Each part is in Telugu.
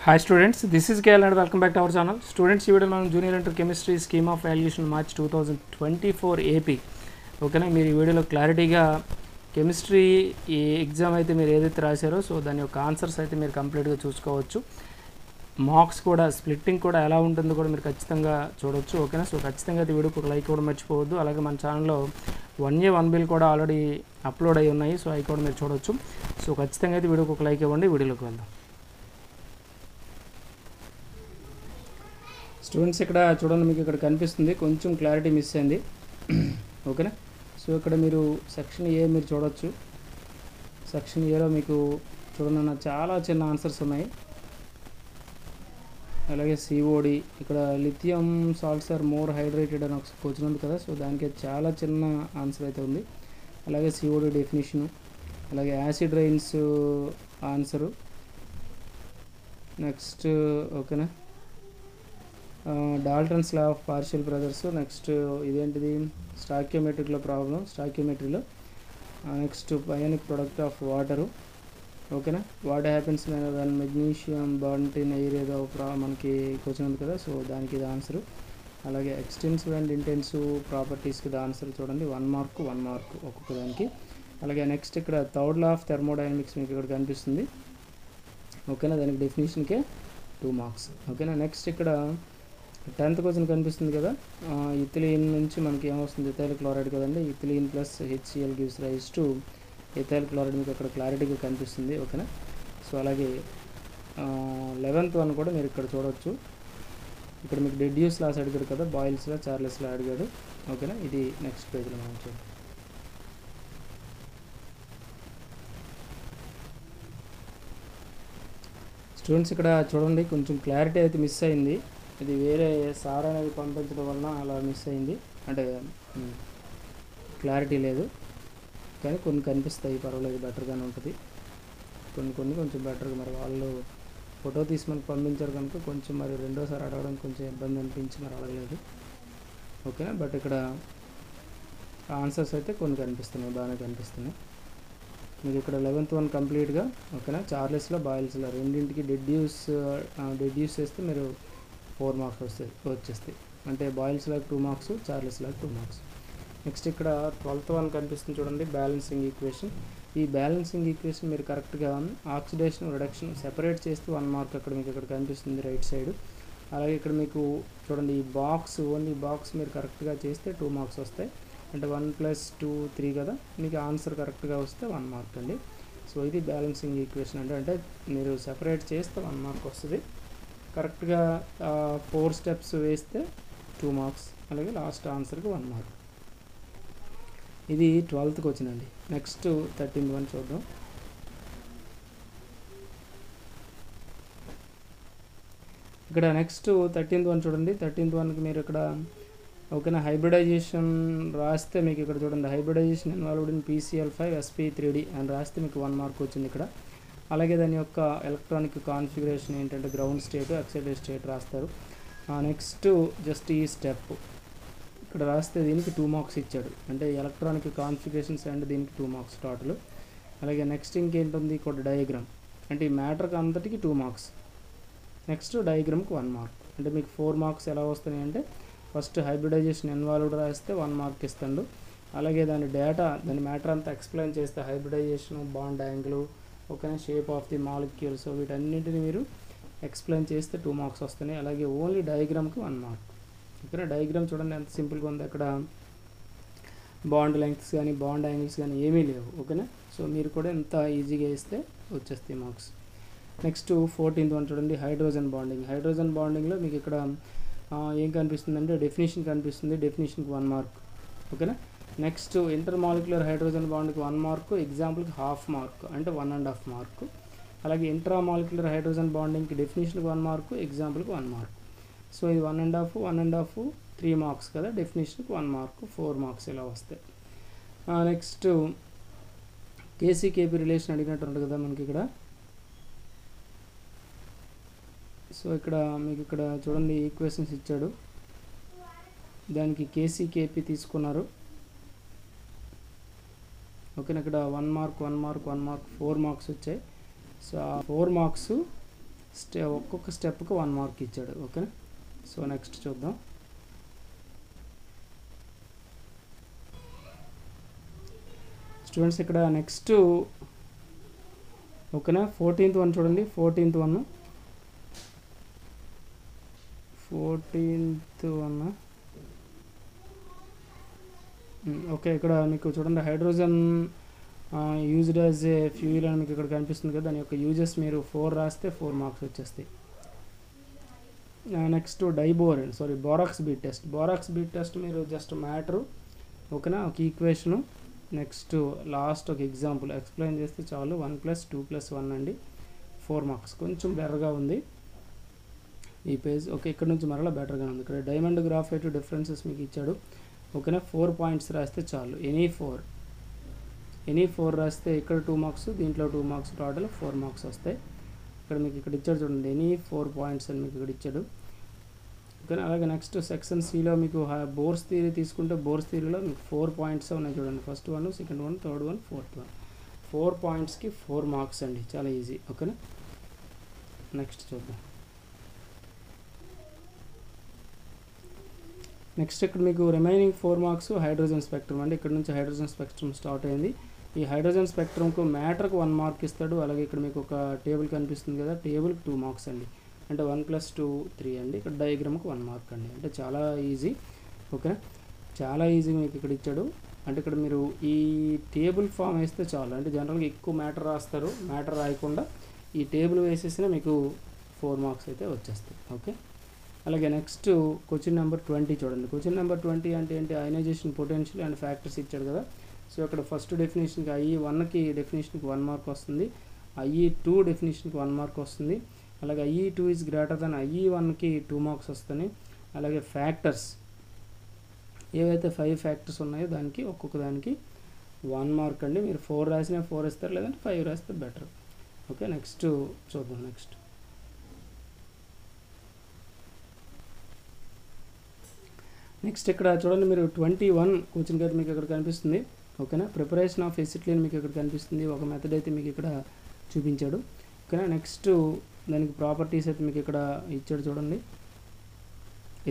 Hi students, this is KL and welcome back to our channel. Students, ఈ వీడియోలో మనం junior inter chemistry scheme of valuation March 2024 AP ఓకేనా. మీరు ఈ వీడియోలో క్లారిటీగా కెమిస్ట్రీ ఈ ఎగ్జామ్ అయితే మీరు ఏదైతే రాశారో సో దాని యొక్క ఆన్సర్స్ అయితే మీరు కంప్లీట్గా చూసుకోవచ్చు. మార్క్స్ కూడా స్ప్లిట్టింగ్ కూడా ఎలా ఉంటుందో కూడా మీరు ఖచ్చితంగా చూడవచ్చు ఓకేనా. సో ఖచ్చితంగా అయితే వీడియోకి ఒక లైక్ కూడా మర్చిపోవద్దు. అలాగే మన ఛానల్లో 1A 1Bలు కూడా ఆల్రెడీ అప్లోడ్ అయి ఉన్నాయి, సో అవి కూడా మీరు చూడవచ్చు. సో ఖచ్చితంగా అయితే వీడియోకి ఒక లైక్ ఇవ్వండి. వీడియోలోకి వెళ్దాం. స్టూడెంట్స్ ఇక్కడ చూడండి, మీకు ఇక్కడ కనిపిస్తుంది, కొంచెం క్లారిటీ మిస్ అయింది ఓకేనా. సో ఇక్కడ మీరు సెక్షన్ ఏ మీరు చూడవచ్చు. సెక్షన్ ఏలో మీకు చూడండి చాలా చిన్న ఆన్సర్స్ ఉన్నాయి. అలాగే సిఓడి ఇక్కడ lithium salts are more hydrated అని ఒక క్వశ్చన్ ఉంది కదా, సో దానికి చాలా చిన్న ఆన్సర్ అయితే ఉంది. అలాగే సిఓడి డెఫినేషను, అలాగే యాసిడ్ రైన్స్ ఆన్సరు నెక్స్ట్ ఓకేనా. Dalton's law of partial pressures next ఇదేంటిది స్టాక్యోమెట్రిక్లో ప్రాబ్లం, స్టాక్యోమెట్రీలో next ionic product of water ఓకేనా. What happens when magnesium burnt in air ఏదో మనకి క్వశ్చన్ ఉంది కదా, సో దానికి ఇది ఆన్సరు. అలాగే ఎక్స్టెన్సివ్ అండ్ ఇంటెన్సివ్ ప్రాపర్టీస్కి ఇది ఆన్సర్ చూడండి, 1 మార్క్ ఒక్కొక్క దానికి. అలాగే నెక్స్ట్ ఇక్కడ థర్డ్ లా ఆఫ్ థర్మోడైనమిక్స్ మీకు ఇక్కడ కనిపిస్తుంది ఓకేనా, దానికి డెఫినేషన్కే 2 మార్క్స్ ఓకేనా. నెక్స్ట్ ఇక్కడ 10th క్వశ్చన్ కనిపిస్తుంది కదా, ఇథిలీన్ నుంచి మనకి ఏమొస్తుంది, ఇథైల్ క్లోరైడ్ కదండి. Ethylene plus HCl gives rise to ethyl chloride మీకు అక్కడ క్లారిటీగా కనిపిస్తుంది ఓకేనా. సో అలాగే 11th వన్ కూడా మీరు ఇక్కడ చూడవచ్చు. ఇక్కడ మీకు డెడ్యూస్ లాస్ అడిగాడు కదా, బాయిల్స్లో చార్లెస్లో అడిగాడు ఓకేనా. ఇది నెక్స్ట్ పేజ్లో మనం చూద్దాం. స్టూడెంట్స్ ఇక్కడ చూడండి, కొంచెం క్లారిటీ అయితే మిస్ అయింది. ఇది వేరే సార్ అనేది పంపించడం వలన అలా మిస్ అయింది, అంటే క్లారిటీ లేదు. కానీ కొన్ని కనిపిస్తాయి, పర్వాలేదు, బెటర్గానే ఉంటుంది. కొన్ని కొంచెం బెటర్గా, మరి వాళ్ళు ఫోటో తీసి మనకు పంపించారు కనుక కొంచెం మరి రెండోసారి అడగడం కొంచెం ఇబ్బంది అనిపించి మరి అడగలేదు ఓకేనా. బట్ ఇక్కడ ఆన్సర్స్ అయితే కొన్ని కనిపిస్తున్నాయి, బాగానే కనిపిస్తున్నాయి మీకు ఇక్కడ. 11th వన్ కంప్లీట్గా ఓకేనా. చార్లెస్లో బాయిల్స్లో రెండింటికి డెడ్యూస్ చేస్తే మీరు 4 మార్క్స్ వచ్చేస్తాయి. అంటే బాయిల్స్లో 2 మార్క్స్, చార్లెస్లో 2 మార్క్స్. నెక్స్ట్ ఇక్కడ 12th వన్ కనిపిస్తుంది చూడండి, బ్యాలెన్సింగ్ ఈక్వేషన్. ఈ బ్యాలెన్సింగ్ ఈక్వేషన్ మీరు కరెక్ట్గా ఆక్సిడేషన్ రిడక్షన్ సెపరేట్ చేస్తే 1 మార్క్ అక్కడ మీకు ఇక్కడ కనిపిస్తుంది రైట్ సైడ్. అలాగే ఇక్కడ మీకు చూడండి ఈ బాక్స్, ఓన్లీ బాక్స్ మీరు కరెక్ట్గా చేస్తే 2 మార్క్స్ వస్తాయి. అంటే 1 + 2 3 కదా, మీకు ఆన్సర్ కరెక్ట్గా వస్తే 1 మార్క్ అండి. సో ఇది బ్యాలెన్సింగ్ ఈక్వేషన్ అంటే మీరు సెపరేట్ చేస్తే 1 మార్క్ వస్తుంది. కరెక్ట్గా 4 స్టెప్స్ వేస్తే 2 మార్క్స్, అలాగే లాస్ట్ ఆన్సర్కి 1 మార్క్. ఇది 12th వచ్చిందండి. నెక్స్ట్ 13th వన్ చూద్దాం. ఇక్కడ నెక్స్ట్ 13th వన్ చూడండి. 13th వన్కి మీరు ఇక్కడ ఓకేనా హైబ్రిడైజేషన్ రాస్తే మీకు ఇక్కడ చూడండి, hybridisation involved in PCl5 sp3d అని రాస్తే మీకు 1 మార్క్ వచ్చింది ఇక్కడ. అలాగే దాని యొక్క ఎలక్ట్రానిక్ కాన్ఫిగరేషన్ ఏంటంటే గ్రౌండ్ స్టేట్, ఎక్సైటెడ్ స్టేట్ రాస్తారు. నెక్స్ట్ జస్ట్ ఈ స్టెప్ ఇక్కడ రాస్తే దీనికి 2 మార్క్స్ ఇచ్చాడు, అంటే ఎలక్ట్రానిక్ కాన్ఫిగరేషన్స్ అండ్ దీనికి 2 మార్క్స్ టోటల్. అలాగే నెక్స్ట్ ఇంకేంటుంది, ఇక్కడ డయాగ్రామ్, అంటే ఈ మ్యాటర్కి అంతటికి 2 మార్క్స్. Next డయాగ్రామ్కి 1 mark. అంటే మీకు 4 మార్క్స్ ఎలా వస్తున్నాయి అంటే ఫస్ట్ హైబ్రిడైజేషన్ ఇన్వాల్వ్డ్ రాస్తే 1 మార్క్ ఇస్తాడు. అలాగే దాని డేటా, దాని మ్యాటర్ అంతా ఎక్స్ప్లెయిన్ చేస్తే హైబ్రిడైజేషన్, బాండ్ యాంగిల్ ఓకేనా, షేప్ ఆఫ్ ది మాలిక్యూల్స్ వీటన్నింటిని మీరు ఎక్స్ప్లెయిన్ చేస్తే 2 మార్క్స్ వస్తున్నాయి. అలాగే ఓన్లీ డయాగ్రామ్కి 1 మార్క్. ఇక్కడ డయాగ్రామ్ చూడండి ఎంత సింపుల్గా ఉంది, అక్కడ బాండ్ లెంగ్త్స్ కానీ బాండ్ యాంగిల్స్ కానీ ఏమీ లేవు ఓకేనా. సో మీరు కూడా ఎంత ఈజీగా వేస్తే వచ్చేస్తాయి మార్క్స్. నెక్స్ట్ 14th వన్ చూడండి, హైడ్రోజన్ బాండింగ్. హైడ్రోజన్ బాండింగ్లో మీకు ఇక్కడ ఏం కనిపిస్తుంది అంటే డెఫినేషన్ కనిపిస్తుంది, డెఫినేషన్కి 1 మార్క్ ఓకేనా. నెక్స్ట్ ఇంటర్ మాలిక్యులర్ హైడ్రోజన్ బాండ్కి 1 మార్క్, ఎగ్జాంపుల్కి 1/2 మార్క్ అంటే 1.5 మార్క్. అలాగే ఇంట్రా మాలిక్యులర్ హైడ్రోజన్ బాండింగ్కి డెఫినేషన్కి 1 మార్క్, ఎగ్జాంపుల్కి 1 మార్క్. సో ఇది 1.5 3 మార్క్స్ కదా, డెఫినేషన్కి 1 మార్క్ 4 మార్క్స్ ఇలా వస్తాయి. నెక్స్ట్ KC-KP రిలేషన్ అడిగినట్టు ఉంటుంది కదా మనకి ఇక్కడ. సో ఇక్కడ మీకు ఇక్కడ చూడండి ఈక్వేషన్స్ ఇచ్చాడు, దానికి KC-KP తీసుకున్నారు ఓకేనా. ఇక్కడ 1 మార్క్ 4 మార్క్స్ వచ్చాయి. సో ఆ 4 మార్క్స్ ఒక్కొక్క స్టెప్కి 1 మార్క్ ఇచ్చాడు. ఓకేనా. సో నెక్స్ట్ చూద్దాం. స్టూడెంట్స్ ఇక్కడ నెక్స్ట్ ఓకేనా 14th వన్ చూడండి. 14th one okay. ఇక్కడ మీకు చూడండి hydrogen used as a fuel అని మీకు ఇక్కడ కనిపిస్తుంది కదా. దాని యొక్క యూజెస్ మీరు 4 రాస్తే 4 మార్క్స్ వచ్చేస్తాయి. Next borax beat test. Borax beat test మీరు జస్ట్ మ్యాటరు ఓకేనా, ఒక ఈక్వేషను, నెక్స్ట్ లాస్ట్ ఒక ఎగ్జాంపుల్ ఎక్స్ప్లెయిన్ చేస్తే చాలు. 1 + 2 + 1 అండి, 4 మార్క్స్. కొంచెం బెటర్గా ఉంది ఈ పేజ్. ఓకే, ఇక్కడ నుంచి మరలా బెటర్గా ఉంది. ఇక్కడ డైమండ్ గ్రాఫైట్ డిఫరెన్సెస్ మీకు ఇచ్చాడు. ఓకేనా, 4 పాయింట్స్ రాస్తే చాలు. ఎనీ 4 రాస్తే ఇక్కడ 2 మార్క్స్, దీంట్లో 2 మార్క్స్, టోటల్ 4 మార్క్స్ వస్తాయి. ఇక్కడ మీకు ఇక్కడ ఇచ్చాడు చూడండి, ఎనీ 4 పాయింట్స్ అని మీకు ఇక్కడ ఇచ్చాడు. ఓకే, అలాగే నెక్స్ట్ సెక్షన్ సిలో మీకు బోర్స్ థియరీ తీసుకుంటే బోర్స్ థియరీలో మీకు 4 పాయింట్స్ ఉన్నాయి చూడండి. First one, second one, third one, fourth one. 4 పాయింట్స్కి 4 marks అండి, చాలా ఈజీ. ఓకేనా, నెక్స్ట్ చూద్దాం. నెక్స్ట్ ఇక్కడ మీకు రిమైనింగ్ 4 మార్క్స్ హైడ్రోజన్ స్పెక్ట్రమ్ అండి. ఇక్కడ నుంచి హైడ్రోజన్ స్పెక్ట్రమ్ స్టార్ట్ అయింది. ఈ హైడ్రోజన్ స్పెక్ట్రమ్కు మ్యాటర్కి 1 మార్క్ ఇస్తాడు. అలాగే ఇక్కడ మీకు ఒక టేబుల్ కనిపిస్తుంది కదా, టేబుల్కి 2 మార్క్స్ అండి. అంటే 1 + 2 3 అండి. ఇక్కడ డయాగ్రామ్కి 1 మార్క్ అండి. అంటే చాలా ఈజీ. ఓకే, చాలా ఈజీ మీకు ఇక్కడ ఇచ్చాడు. అంటే ఇక్కడ మీరు ఈ టేబుల్ ఫామ్ వేస్తే చాలు. అంటే జనరల్గా ఎక్కువ మ్యాటర్ రాస్తారు, మ్యాటర్ రాయకుండా ఈ టేబుల్ వేసేసినా మీకు 4 మార్క్స్ అయితే వచ్చేస్తాయి. ఓకే, అలాగే నెక్స్ట్ క్వశ్చన్ నెంబర్ 20 చూడండి. క్వశ్చన్ నెంబర్ 20 అంటే ఏంటి, అయనైజేషన్ పొటెన్షియల్ అండ్ ఫ్యాక్టర్స్ ఇచ్చాడు కదా. సో ఇక్కడ ఫస్ట్ డెఫినేషన్కి IE1కి డెఫినేషన్కి 1 మార్క్ వస్తుంది, IE2 డెఫినేషన్కి 1 మార్క్ వస్తుంది. అలాగే IE2 ఈజ్ గ్రేటర్ దెన్ IE1కి 2 మార్క్స్ వస్తాయి. అలాగే ఫ్యాక్టర్స్ ఏవైతే 5 ఫ్యాక్టర్స్ ఉన్నాయో దానికి ఒక్కొక్క దానికి 1 మార్క్ అండి. మీరు 4 రాసినా 4 ఇస్తారు, లేదంటే 5 రాస్తే బెటర్. ఓకే, నెక్స్ట్ చూద్దాం. నెక్స్ట్ ఇక్కడ చూడండి, మీరు 21 క్వశ్చన్ అయితే మీకు ఇక్కడ కనిపిస్తుంది. ఓకేనా, ప్రిపరేషన్ ఆఫ్ ఎసిట్లిన్ మీకు ఇక్కడ కనిపిస్తుంది. ఒక మెథడ్ అయితే మీకు ఇక్కడ చూపించాడు. ఓకేనా, నెక్స్ట్ దానికి ప్రాపర్టీస్ అయితే మీకు ఇక్కడ ఇచ్చాడు చూడండి.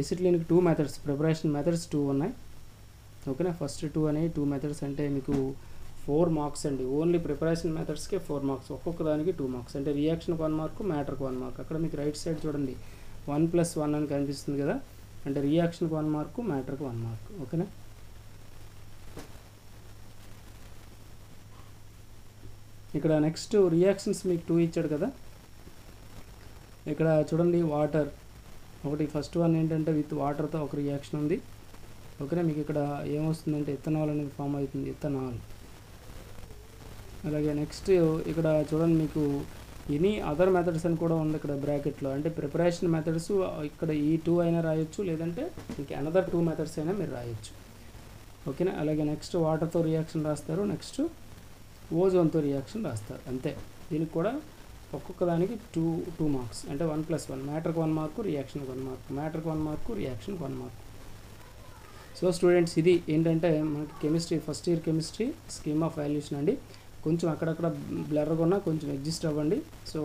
ఎసిట్లిన్కి 2 మెథడ్స్, ప్రిపరేషన్ మెథడ్స్ 2 ఉన్నాయి. ఓకేనా, ఫస్ట్ 2 అనేవి 2 మెథడ్స్ అంటే మీకు 4 మార్క్స్ అండి. ఓన్లీ ప్రిపరేషన్ మెథడ్స్కే 4 మార్క్స్, ఒక్కొక్క దానికి 2 మార్క్స్. అంటే రియాక్షన్కి 1 మార్క్, మ్యాటర్కి 1 మార్క్. అక్కడ మీకు రైట్ సైడ్ చూడండి 1 + 1 అని కనిపిస్తుంది కదా. అంటే రియాక్షన్కి 1 మార్కు, మ్యాటర్కి 1 మార్క్. ఓకేనా, ఇక్కడ నెక్స్ట్ రియాక్షన్స్ మీకు 2 ఇచ్చాడు కదా. ఇక్కడ చూడండి వాటర్ ఒకటి, ఫస్ట్ వన్ ఏంటంటే విత్ వాటర్తో ఒక రియాక్షన్ ఉంది. ఓకేనా, మీకు ఇక్కడ ఏమొస్తుందంటే ఇథనాల్ అనేది ఫామ్ అవుతుంది, ఇథనాల్. అలాగే నెక్స్ట్ ఇక్కడ చూడండి మీకు ఎనీ అదర్ మెథడ్స్ అని కూడా ఉంది ఇక్కడ బ్రాకెట్లో. అంటే ప్రిపరేషన్ మెథడ్స్ ఇక్కడ ఈ 2 అయినా రాయొచ్చు, లేదంటే ఇంకా అనదర్ 2 మెథడ్స్ అయినా మీరు రాయొచ్చు. ఓకేనా, అలాగే నెక్స్ట్ వాటర్తో రియాక్షన్ రాస్తారు, నెక్స్ట్ ఓజోన్తో రియాక్షన్ రాస్తారు. అంతే, దీనికి కూడా ఒక్కొక్క దానికి 2 మార్క్స్. అంటే 1 + 1, మ్యాటర్కి 1 మార్కు, రియాక్షన్కి 1 మార్క్, మ్యాటర్కి 1 మార్కు, రియాక్షన్కి 1 మార్క్. సో స్టూడెంట్స్, ఇది ఏంటంటే మనకి chemistry, first year chemistry scheme of valuation అండి. కొంచెం అక్కడక్కడ బ్లర్గా ఉన్నా కొంచెం అడ్జస్ట్ అవ్వండి. సో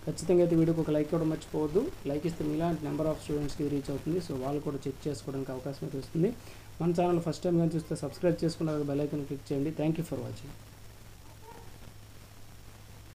ఖచ్చితంగా అయితే వీడియోకి ఒక లైక్ ఇవ్వడం మర్చిపోవద్దు. లైక్ ఇస్తే మీలాంటి నెంబర్ ఆఫ్ స్టూడెంట్స్కి రీచ్ అవుతుంది. సో వాళ్ళు కూడా చెక్ చేసుకోవడానికి అవకాశం అయితే వస్తుంది. మన ఛానల్ ఫస్ట్ టైం కానీ చూస్తే సబ్స్క్రైబ్ చేసుకున్న బెల్ ఐకాన్ క్లిక్ చేయండి. Thank you for watching.